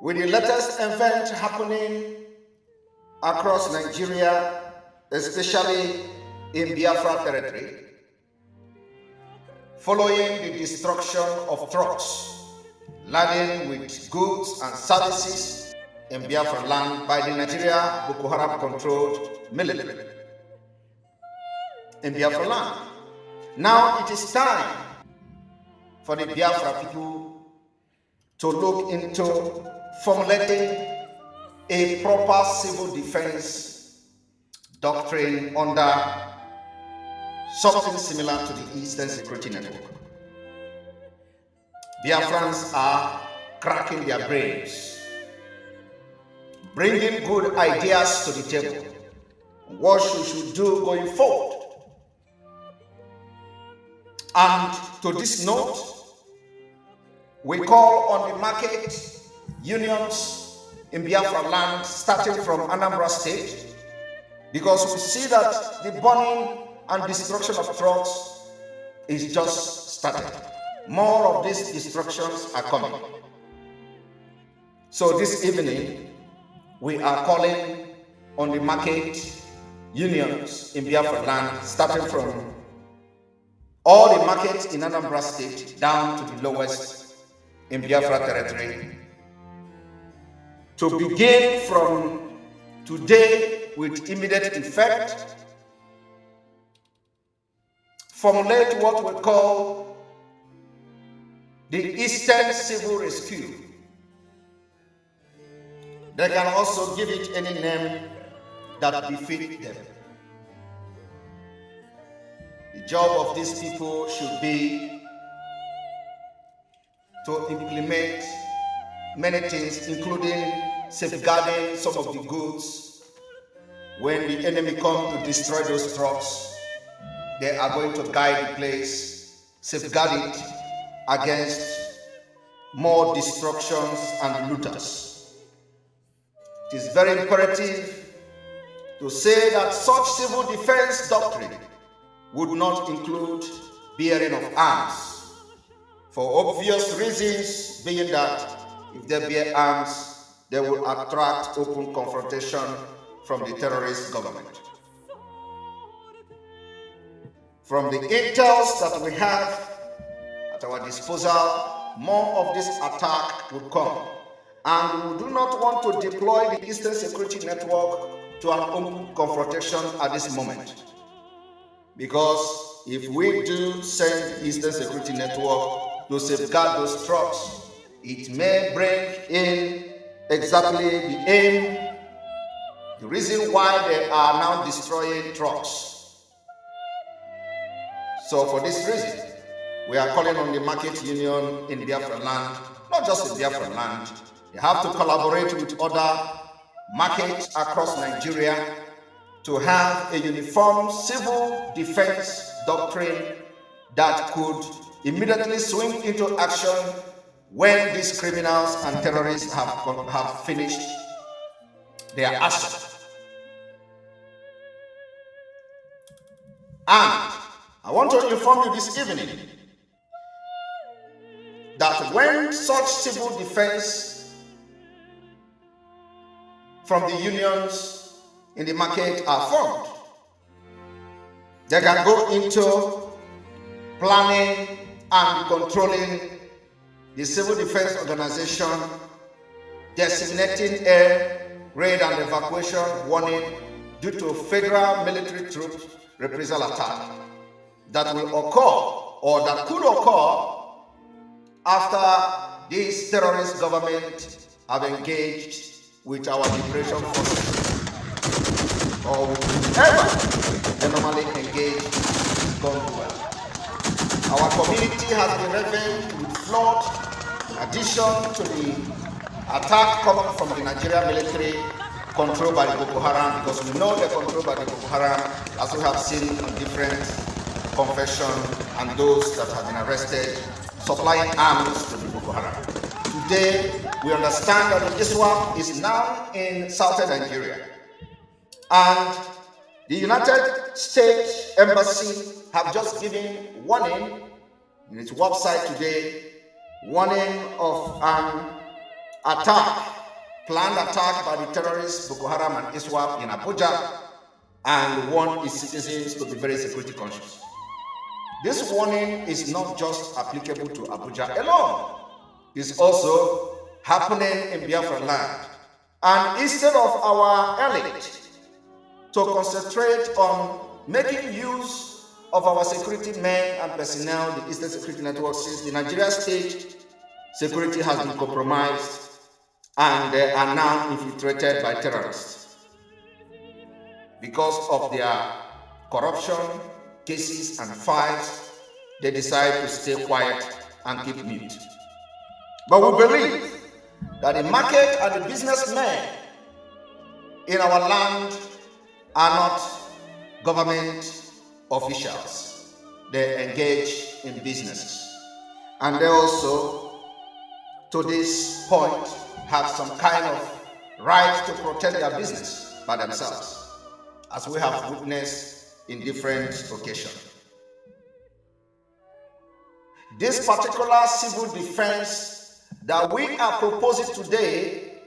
with the latest event happening across Nigeria, especially in Biafra territory, following the destruction of trucks laden with goods and services in Biafra land by the Nigeria Boko Haram controlled military in Biafra land. Now it is time for the Biafra people to look into formulating a proper civil defense doctrine under something similar to the Eastern Security Network. Biafrans are cracking their brains, bringing good ideas to the table, what you should do going forward. And to this note, we call on the market unions in Biafra land, starting from Anambra State, because we see that the burning and destruction of trucks is just started. More of these destructions are coming. So this evening, we are calling on the market unions in Biafra land, starting from all the markets in Anambra State down to the lowest in Biafra territory, to begin from today with immediate effect, formulate what we call the Eastern Civil Rescue. They can also give it any name that befits them. The job of these people should be to implement many things, including safeguarding some of the goods. When the enemy comes to destroy those trucks, they are going to guide the place, safeguard it against more destructions and looters. It is very imperative to say that such civil defense doctrine would not include bearing of arms, for obvious reasons, being that if they bear arms, they will attract open confrontation from the terrorist government. From the intels that we have at our disposal, more of this attack would come. And we do not want to deploy the Eastern Security Network to an open confrontation at this moment. Because if we do send the Eastern Security Network to safeguard those trucks, it may bring in exactly the aim, the reason why they are now destroying trucks. So for this reason, we are calling on the market union in Biafra land, not just in Biafra land. They have to collaborate with other markets across Nigeria to have a uniform civil defense doctrine that could immediately swing into action when these criminals and terrorists have finished their action. And I want to inform you this evening that when such civil defense from the unions in the market are formed, they can go into planning and controlling the civil defense organization, designating air raid and evacuation warning due to federal military troops reprisal attack that will occur or that could occur after this terrorist government have engaged with our liberation forces, or whoever they normally engage gone well. Our community has been ravaged with flood, in addition to the attack coming from the Nigerian military controlled by the Boko Haram, because we know they're controlled by the Boko Haram, as we have seen in different confessions and those that have been arrested supplying arms to the Boko Haram. Today, we understand that the ISWAP is now in southern Nigeria. And the United States Embassy have just given warning in its website today, warning of an planned attack by the terrorists Boko Haram and ISWAP in Abuja, and warned its citizens to be very security conscious. This warning is not just applicable to Abuja alone. It's also happening in Biafra land. And instead of our elite to concentrate on making use of our security men and personnel, the Eastern Security Network, since the Nigeria state security has been compromised and they are now infiltrated by terrorists because of their corruption cases and files. They decide to stay quiet and keep mute. But we believe that the market and the businessmen in our land are not government officials. They engage in businesses, and they also, to this point, have some kind of right to protect their business by themselves, as we have witnessed in different occasions. This particular civil defense that we are proposing today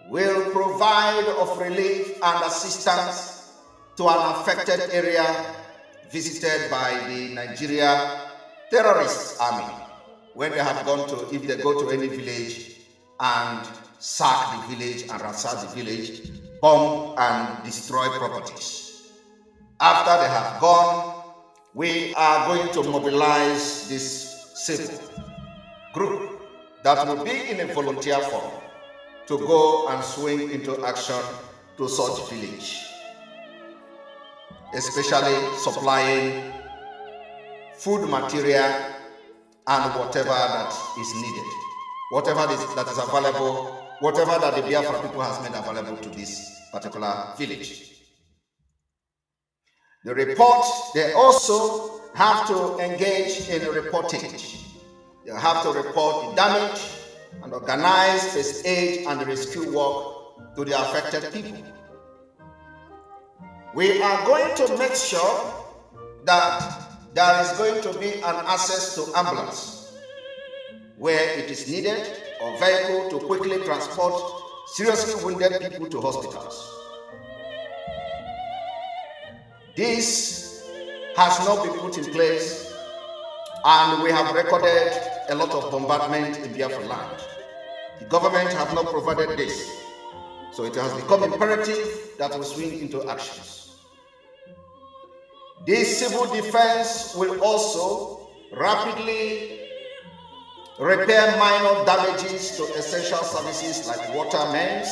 will provide of relief and assistance to an affected area visited by the Nigeria terrorist army when they have gone to, if they go to any village and sack the village and ransack the village, bomb and destroy properties. After they have gone, we are going to mobilize this civil group that will be in a volunteer form to go and swing into action to such village, especially supplying food material and whatever that is needed, whatever that is available, whatever that the Biafra people has made available to this particular village. The report, they also have to engage in reporting. They have to report the damage and organize first aid and rescue work to the affected people. We are going to make sure that there is going to be an access to ambulance where it is needed, or vehicle to quickly transport seriously wounded people to hospitals. This has not been put in place, and we have recorded a lot of bombardment in Biafra land. The government have not provided this, so it has become imperative that we swing into actions. This civil defense will also rapidly repair minor damages to essential services like water mains,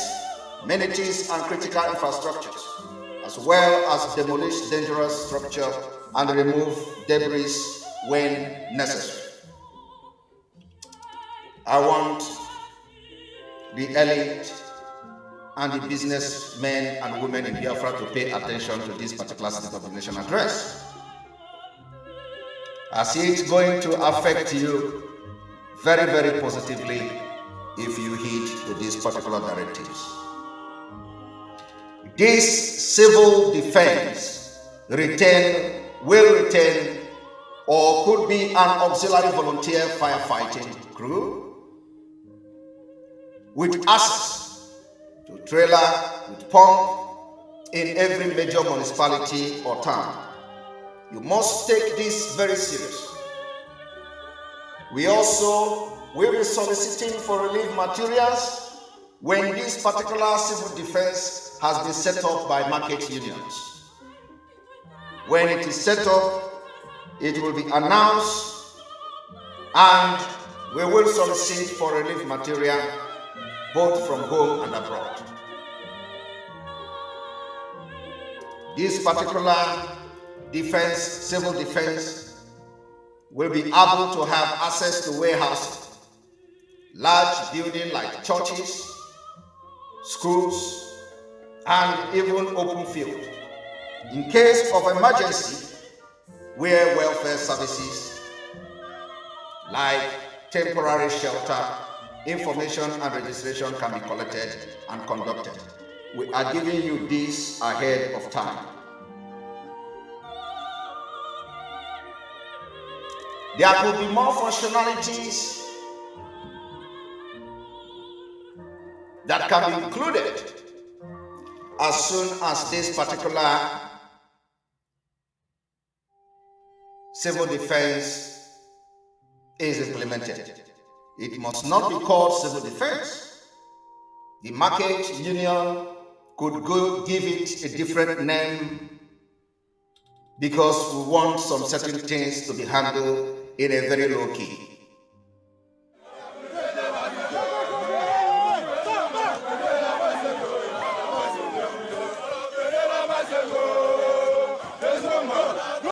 amenities, and critical infrastructures, as well as demolish dangerous structure and remove debris when necessary. I want the elite and the businessmen and women in Biafra to pay attention to this particular State of the Nation address, as it's going to affect you very, very positively if you heed to these particular directives. This civil defense will retain or could be an auxiliary volunteer firefighting crew with access to trailer with pump in every major municipality or town. You must take this very serious. We also will be soliciting for relief materials when this particular civil defense has been set up by market unions. When it is set up, it will be announced, and we will solicit for relief material both from home and abroad. This particular defense, civil defense, will be able to have access to warehouses, large buildings like churches, schools, and even open field. In case of emergency, where welfare services like temporary shelter, information and registration can be collected and conducted. We are giving you this ahead of time. There could be more functionalities that can be included as soon as this particular civil defense is implemented. It must not be called civil defense. The market union could go give it a different name because we want some certain things to be handled in a very low key.